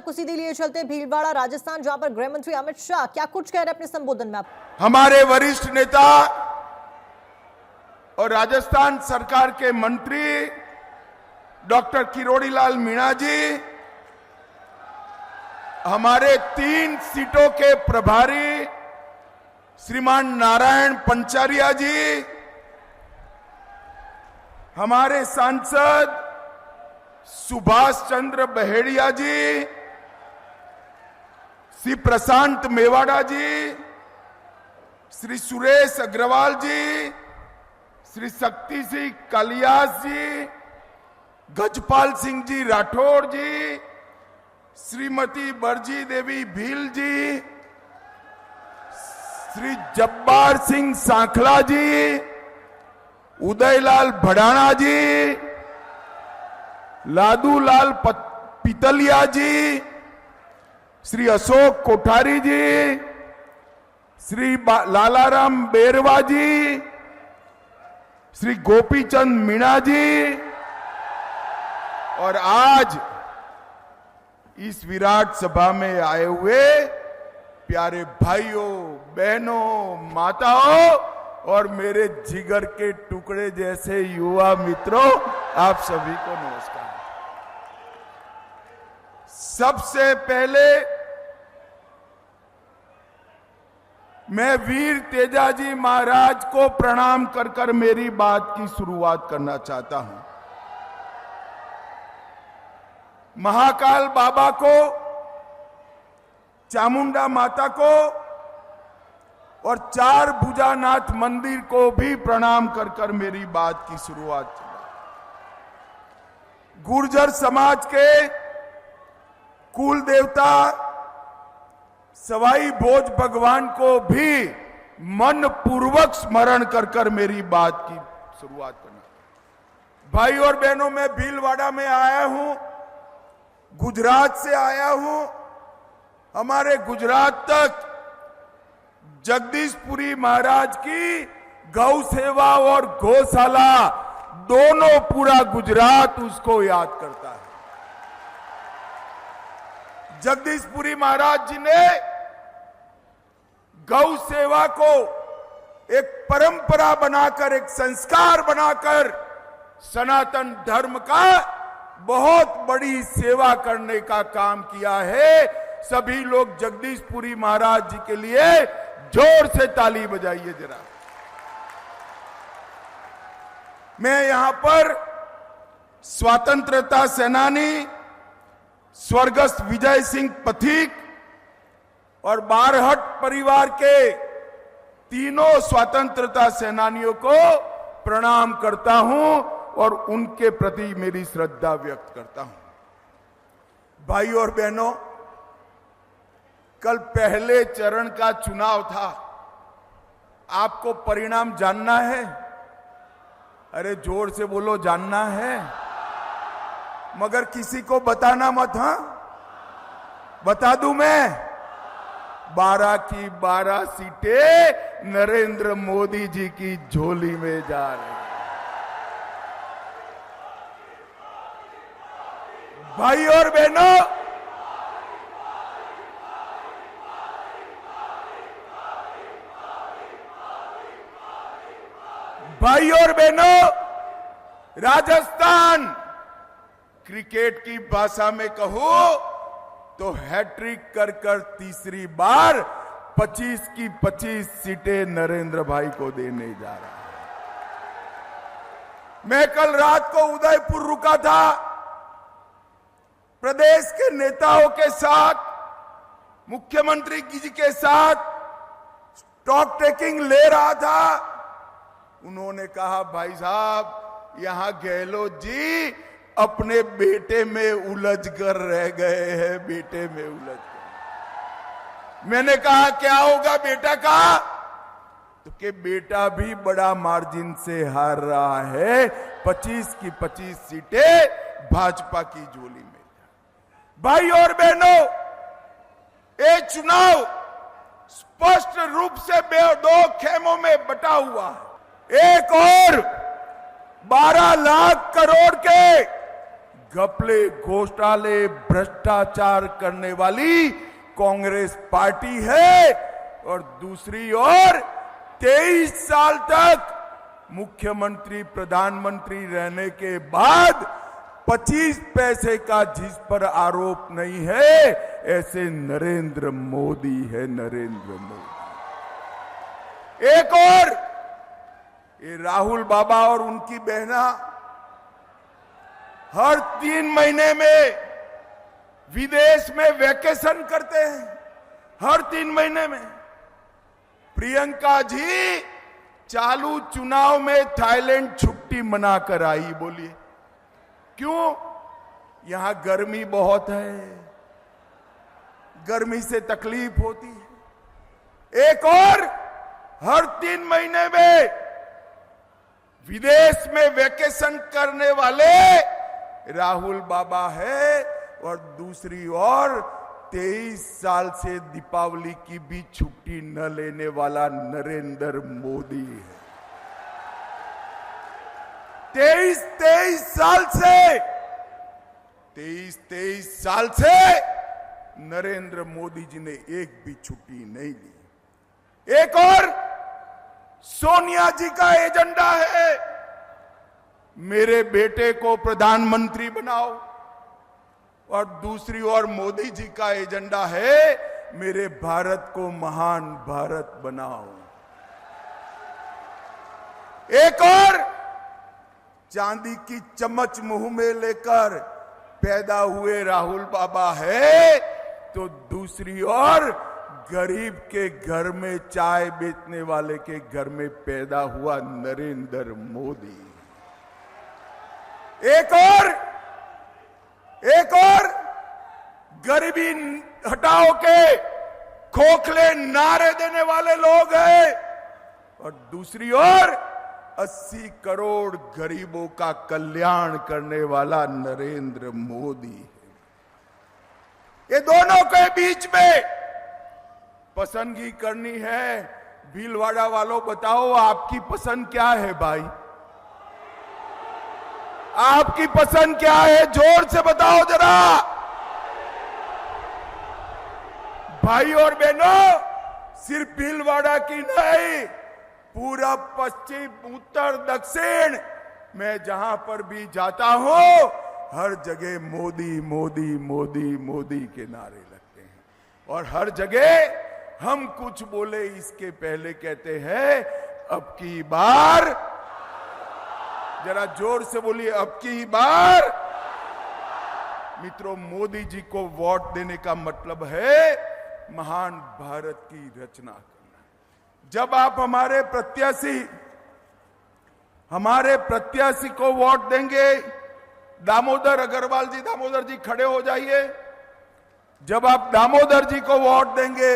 आपको सीधे लिए चलते भीलवाड़ा राजस्थान, जहां पर गृह मंत्री अमित शाह क्या कुछ कह रहे हैं अपने संबोधन में। आप हमारे वरिष्ठ नेता और राजस्थान सरकार के मंत्री डॉक्टर किरोड़ीलाल मीणा जी, हमारे 3 सीटों के प्रभारी श्रीमान नारायण पंचारिया जी, हमारे सांसद सुभाष चंद्र बहेड़िया जी, श्री प्रशांत मेवाड़ा जी, श्री सुरेश अग्रवाल जी, श्री शक्ति सिंह कालियास जी, गजपाल सिंह जी राठौड़ जी, श्रीमती बरजी देवी भील जी, श्री जब्बार सिंह सांखला जी, उदयलाल भड़ाना जी, लादूलाल पितलिया जी, श्री अशोक कोठारी जी, श्री लालाराम बेरवा जी, श्री गोपीचंद मीणा जी, और आज इस विराट सभा में आए हुए प्यारे भाइयों, बहनों, माताओं और मेरे जिगर के टुकड़े जैसे युवा मित्रों, आप सभी को नमस्कार। सबसे पहले मैं वीर तेजाजी महाराज को प्रणाम कर कर मेरी बात की शुरुआत करना चाहता हूं। महाकाल बाबा को, चामुंडा माता को और 4 भुजानाथ मंदिर को भी प्रणाम कर कर मेरी बात की शुरुआत की। गुर्जर समाज के कुल देवता सवाई भोज भगवान को भी मन पूर्वक स्मरण कर कर मेरी बात की शुरुआत करना। भाई और बहनों, मैं भीलवाड़ा में आया हूं, गुजरात से आया हूं। हमारे गुजरात तक जगदीशपुरी महाराज की गौ सेवा और गौशाला दोनों पूरा गुजरात उसको याद करता है। जगदीशपुरी महाराज जी ने गौ सेवा को एक परंपरा बनाकर, एक संस्कार बनाकर सनातन धर्म का बहुत बड़ी सेवा करने का काम किया है। सभी लोग जगदीशपुरी महाराज जी के लिए जोर से ताली बजाइए जरा। मैं यहां पर स्वतंत्रता सेनानी स्वर्गस्थ विजय सिंह पथिक और बारहट परिवार के तीनों स्वतंत्रता सेनानियों को प्रणाम करता हूं और उनके प्रति मेरी श्रद्धा व्यक्त करता हूं। भाई और बहनों, कल पहले चरण का चुनाव था। आपको परिणाम जानना है? अरे जोर से बोलो, जानना है? मगर किसी को बताना मत। हां, बता दूं मैं, 12 की 12 सीटें नरेंद्र मोदी जी की झोली में जा रही है। भाई और बहनों, भाई और बहनों, राजस्थान क्रिकेट की भाषा में कहूं तो हैट्रिक कर कर तीसरी बार 25 की 25 सीटें नरेंद्र भाई को देने जा रहा है। मैं कल रात को उदयपुर रुका था, प्रदेश के नेताओं के साथ, मुख्यमंत्री जी के साथ स्टॉक टेकिंग ले रहा था। उन्होंने कहा, भाई साहब, यहां गहलोत जी अपने बेटे में उलझ कर रह गए हैं, बेटे में उलझ कर। मैंने कहा, क्या होगा बेटा का? तो कि बेटा भी बड़ा मार्जिन से हार रहा है, 25 की 25 सीटें भाजपा की झोली में। भाई और बहनों, ये चुनाव स्पष्ट रूप से 2 खेमों में बटा हुआ है। एक और 12 लाख करोड़ के घपले घोटाले भ्रष्टाचार करने वाली कांग्रेस पार्टी है, और दूसरी ओर 23 साल तक मुख्यमंत्री प्रधानमंत्री रहने के बाद 25 पैसे का जिस पर आरोप नहीं है, ऐसे नरेंद्र मोदी है, नरेंद्र मोदी। एक और ये राहुल बाबा और उनकी बहना हर 3 महीने में विदेश में वैकेशन करते हैं, हर 3 महीने में। प्रियंका जी चालू चुनाव में थाईलैंड छुट्टी मनाकर आई। बोलिए क्यों? यहां गर्मी बहुत है, गर्मी से तकलीफ होती है। एक और हर 3 महीने में विदेश में वैकेशन करने वाले राहुल बाबा है, और दूसरी ओर 23 साल से दीपावली की भी छुट्टी न लेने वाला नरेंद्र मोदी है। 23 साल से नरेंद्र मोदी जी ने एक भी छुट्टी नहीं ली। एक और सोनिया जी का एजेंडा है, मेरे बेटे को प्रधानमंत्री बनाओ, और दूसरी ओर मोदी जी का एजेंडा है, मेरे भारत को महान भारत बनाओ। एक और चांदी की चम्मच मुंह में लेकर पैदा हुए राहुल बाबा है, तो दूसरी ओर गरीब के घर में चाय बेचने वाले के घर में पैदा हुआ नरेंद्र मोदी। एक और गरीबी हटाओ के खोखले नारे देने वाले लोग हैं, और दूसरी ओर 80 करोड़ गरीबों का कल्याण करने वाला नरेंद्र मोदी है। ये दोनों के बीच में पसंदगी करनी है। भीलवाड़ा वालों बताओ आपकी पसंद क्या है भाई? आपकी पसंद क्या है? जोर से बताओ जरा। भाई और बहनों, सिर्फ भीलवाड़ा की नहीं, पूरा पश्चिम उत्तर दक्षिण मैं जहां पर भी जाता हूं, हर जगह मोदी मोदी मोदी मोदी के नारे लगते हैं। और हर जगह हम कुछ बोले इसके पहले कहते हैं अब की बार, जरा जोर से बोलिए, अब की बार। मित्रों, मोदी जी को वोट देने का मतलब है महान भारत की रचना करना। जब आप हमारे प्रत्याशी को वोट देंगे, दामोदर अग्रवाल जी, दामोदर जी खड़े हो जाइए। जब आप दामोदर जी को वोट देंगे,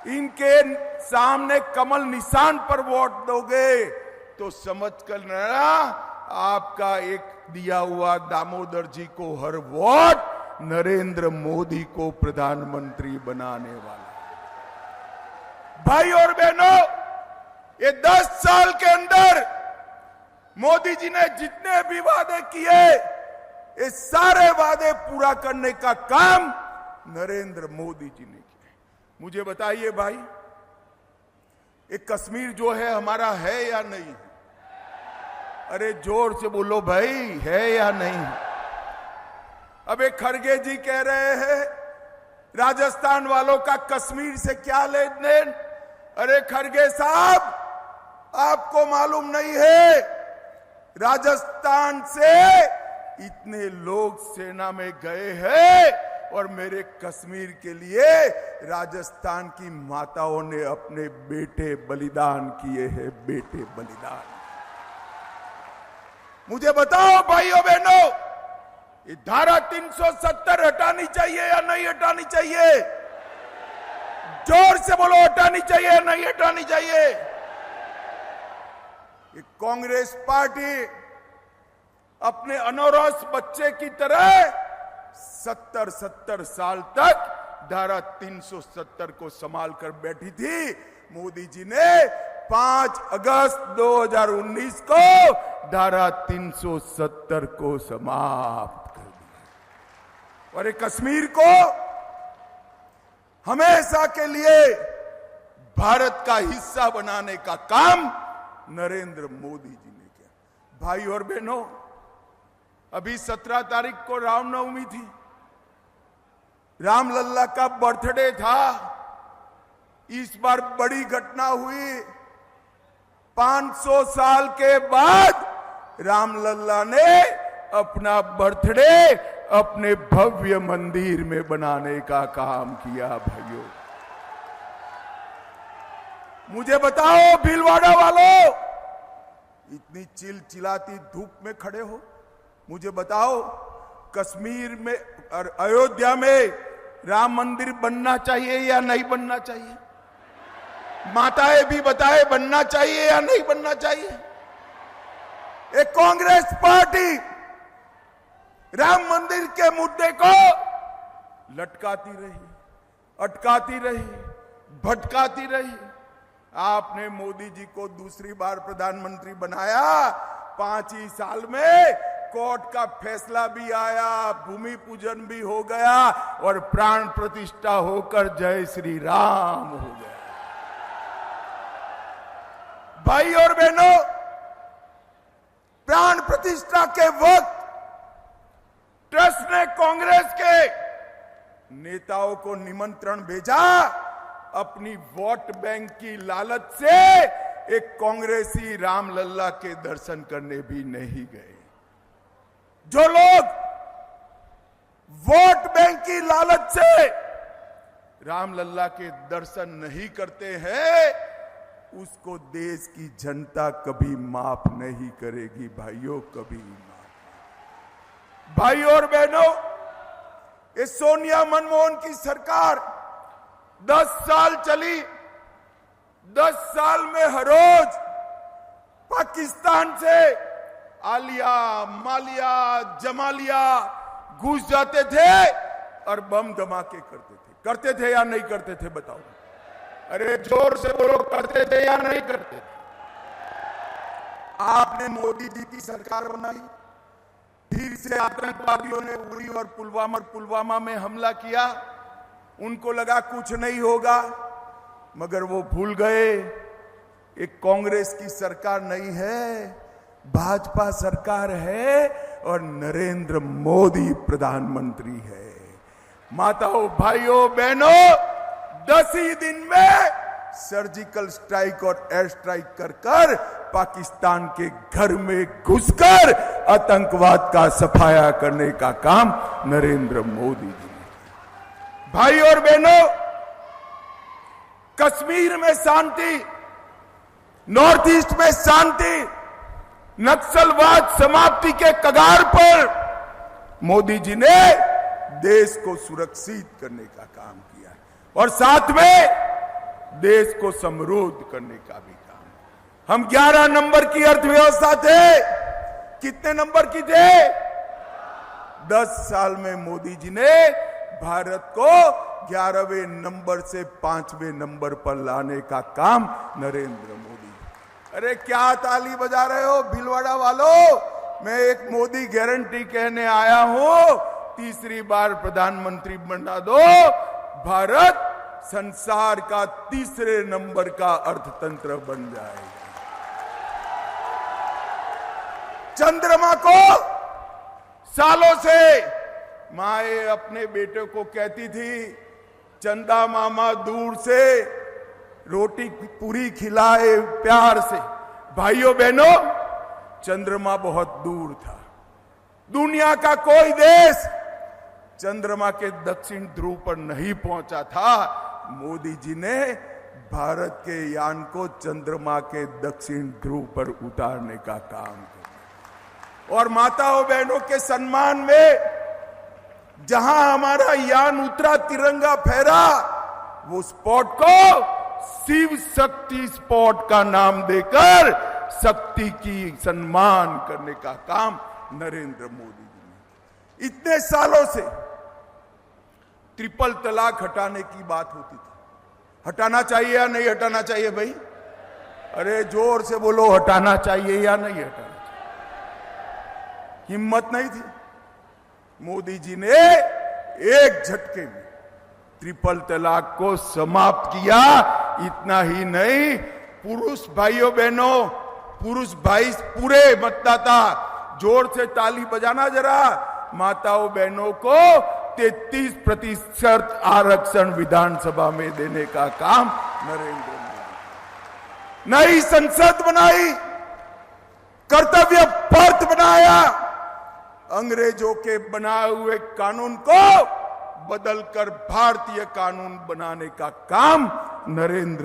इनके सामने कमल निशान पर वोट दोगे, तो समझ कर लेना आपका एक दिया हुआ दामोदर जी को हर वोट नरेंद्र मोदी को प्रधानमंत्री बनाने वाला। भाई और बहनों, ये 10 साल के अंदर मोदी जी ने जितने भी वादे किए, ये सारे वादे पूरा करने का काम नरेंद्र मोदी जी ने किया। मुझे बताइए भाई, ये कश्मीर जो है हमारा है या नहीं है? अरे जोर से बोलो भाई, है या नहीं? अब एक खड़गे जी कह रहे हैं राजस्थान वालों का कश्मीर से क्या लेन देन। अरे खड़गे साहब, आपको मालूम नहीं है, राजस्थान से इतने लोग सेना में गए हैं, और मेरे कश्मीर के लिए राजस्थान की माताओं ने अपने बेटे बलिदान किए हैं, बेटे बलिदान। मुझे बताओ भाइयों बहनों, ये धारा 370 हटानी चाहिए या नहीं हटानी चाहिए? जोर से बोलो, हटानी चाहिए या नहीं हटानी चाहिए? ये कांग्रेस पार्टी अपने अनौरस बच्चे की तरह 70 साल तक धारा 370 को संभाल कर बैठी थी। मोदी जी ने 5 अगस्त 2019 को धारा 370 को समाप्त कर दिया और ये कश्मीर को हमेशा के लिए भारत का हिस्सा बनाने का काम नरेंद्र मोदी जी ने किया। भाई और बहनों, अभी 17 तारीख को रामनवमी थी, रामलल्ला का बर्थडे था। इस बार बड़ी घटना हुई, 500 साल के बाद रामलल्ला ने अपना बर्थडे अपने भव्य मंदिर में बनाने का काम किया। भाइयों, मुझे बताओ भीलवाड़ा वालों, इतनी चिलचिलाती धूप में खड़े हो, मुझे बताओ कश्मीर में और अयोध्या में राम मंदिर बनना चाहिए या नहीं बनना चाहिए? माताएं भी बताए बनना चाहिए या नहीं बनना चाहिए? एक कांग्रेस पार्टी राम मंदिर के मुद्दे को लटकाती रही, अटकाती रही, भटकाती रही। आपने मोदी जी को दूसरी बार प्रधानमंत्री बनाया, 5 ही साल में कोर्ट का फैसला भी आया, भूमि पूजन भी हो गया और प्राण प्रतिष्ठा होकर जय श्री राम हो गया। भाई और बहनों, प्राण प्रतिष्ठा के वक्त ट्रस्ट ने कांग्रेस के नेताओं को निमंत्रण भेजा, अपनी वोट बैंक की लालच से एक कांग्रेसी रामलल्ला के दर्शन करने भी नहीं गए। जो लोग वोट बैंक की लालच से रामलल्ला के दर्शन नहीं करते हैं, उसको देश की जनता कभी माफ नहीं करेगी। भाइयों, कभी माफ। भाई और बहनों, ये सोनिया मनमोहन की सरकार 10 साल चली। 10 साल में हर रोज पाकिस्तान से आलिया, मालिया, जमालिया घुस जाते थे और बम धमाके करते थे या नहीं करते थे? बताओ, अरे जोर से बोलो, करते थे या नहीं करते थे? आपने मोदी जी की सरकार बनाई, फिर से आतंकवादियों ने उरी और पुलवामा में हमला किया। उनको लगा कुछ नहीं होगा, मगर वो भूल गए एक कांग्रेस की सरकार नहीं है, भाजपा सरकार है और नरेंद्र मोदी प्रधानमंत्री है। माताओं, भाइयों, बहनों, 10 ही दिन में सर्जिकल स्ट्राइक और एयर स्ट्राइक कर पाकिस्तान के घर में घुसकर आतंकवाद का सफाया करने का काम नरेंद्र मोदी जी ने किया। भाई और बहनों, कश्मीर में शांति, नॉर्थ ईस्ट में शांति, नक्सलवाद समाप्ति के कगार पर मोदी जी ने देश को सुरक्षित करने का काम किया और साथ में देश को समृद्ध करने का भी काम। हम 11 नंबर की अर्थव्यवस्था थे। कितने नंबर की थे? 10 साल में मोदी जी ने भारत को 11वें नंबर से 5वें नंबर पर लाने का काम नरेंद्र मोदी। अरे क्या ताली बजा रहे हो भीलवाड़ा वालों? मैं एक मोदी गारंटी कहने आया हूं, तीसरी बार प्रधानमंत्री बना दो, भारत संसार का 3रे नंबर का अर्थतंत्र बन जाएगा। चंद्रमा को सालों से माए अपने बेटे को कहती थी, चंदा मामा दूर से रोटी पूरी खिलाए प्यार से। भाइयों बहनों, चंद्रमा बहुत दूर था। दुनिया का कोई देश चंद्रमा के दक्षिण ध्रुव पर नहीं पहुंचा था। मोदी जी ने भारत के यान को चंद्रमा के दक्षिण ध्रुव पर उतारने का काम किया और माताओं बहनों के सम्मान में जहां हमारा यान उतरा, तिरंगा फहरा, वो स्पॉट को शिव शक्ति स्पॉट का नाम देकर शक्ति की सम्मान करने का काम नरेंद्र मोदी जी ने। इतने सालों से ट्रिपल तलाक हटाने की बात होती थी। हटाना चाहिए या नहीं हटाना चाहिए भाई? अरे जोर से बोलो, हटाना चाहिए या नहीं हटाना चाहिए? हिम्मत नहीं थी। मोदी जी ने एक झटके में ट्रिपल तलाक को समाप्त किया। इतना ही नहीं, पुरुष भाइयों बहनों, पुरुष भाई पूरे मतदाता जोर से ताली बजाना जरा, माताओं बहनों को 33% आरक्षण विधानसभा में देने का काम नरेंद्र मोदी। नई संसद बनाई, कर्तव्य पर्थ बनाया, अंग्रेजों के बनाए हुए कानून को बदलकर भारतीय कानून बनाने का काम नरेंद्र